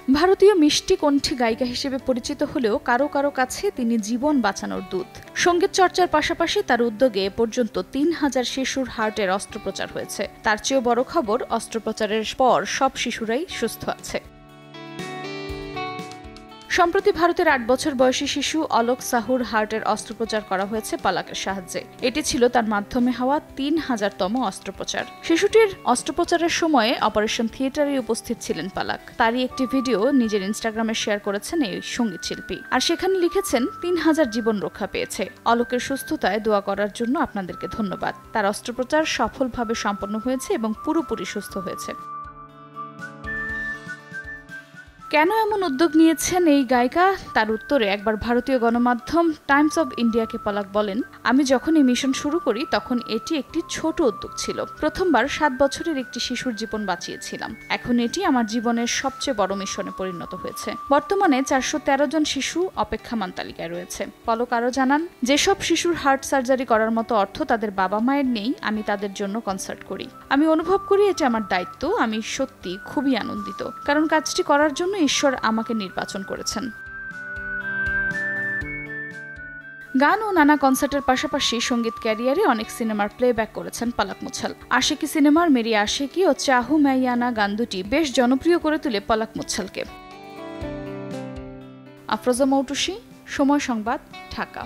ভারতীয় মিষ্টি কণ্ঠী গায়িকা হিসেবে পরিচিত হলেও কারো কারো কাছে তিনি জীবন বাঁচানোর দূত। সঙ্গীত চর্চার পাশাপাশি তার উদ্যোগে এ পর্যন্ত ৩,০০০ শিশুর হার্টের অস্ত্রোপচার হয়েছে। তার চেয়েও বড় খবর, অস্ত্রোপচারের পর সব শিশুরাই সুস্থ আছে। সম্প্রতি ভারতের ৮ বছর বয়সী শিশু অলোক সাহুর হার্টের অস্ত্রোপচার করা হয়েছে পালাকের সাহায্যে। এটি ছিল তার মাধ্যমে হওয়া ৩,০০০তম অস্ত্রোপচার। শিশুটির অস্ত্রোপচারের সময়ে অপারেশন থিয়েটারে উপস্থিত ছিলেন পালাক। তারই একটি ভিডিও নিজের ইনস্টাগ্রামে শেয়ার করেছেন এই সঙ্গীত শিল্পী। আর সেখানে লিখেছেন, ৩,০০০ জীবন রক্ষা পেয়েছে। অলোকের সুস্থতায় দোয়া করার জন্য আপনাদেরকে ধন্যবাদ। তার অস্ত্রোপচার সফলভাবে সম্পন্ন হয়েছে এবং পুরোপুরি সুস্থ হয়েছে। কেন এমন উদ্যোগ নিয়েছেন এই গায়িকা? তার উত্তরে একবার ভারতীয় গণমাধ্যম টাইমস অব ইন্ডিয়াকে পালাক বলেন, আমি যখন এই মিশন শুরু করি তখন এটি একটি ছোট উদ্যোগ ছিল। প্রথমবার ৭ বছরের একটি শিশুর জীবন বাঁচিয়েছিলাম। এখন এটি আমার জীবনের সবচেয়ে বড় মিশনে পরিণত হয়েছে। বর্তমানে ৪১৩ জন শিশু অপেক্ষামান তালিকায় রয়েছে। পলক আরও জানান, যেসব শিশুর হার্ট সার্জারি করার মতো অর্থ তাদের বাবা মায়ের নেই, আমি তাদের জন্য কনসার্ট করি। আমি অনুভব করি এটা আমার দায়িত্ব। আমি সত্যি খুবই আনন্দিত, কারণ কাজটি করার জন্য ঈশ্বর আমাকে নির্বাচন করেছেন। গান ও নানা কনসার্টের পাশাপাশি সঙ্গীত ক্যারিয়ারে অনেক সিনেমার প্লেব্যাক করেছেন পালাক মুছাল। আশিকি সিনেমার মেরি আশিকি ও চাহু মাইয়ানা গান দুটি বেশ জনপ্রিয় করে তোলে পালাক মুছালকে। আফরোজা মৌটুসী, সময় সংবাদ, ঢাকা।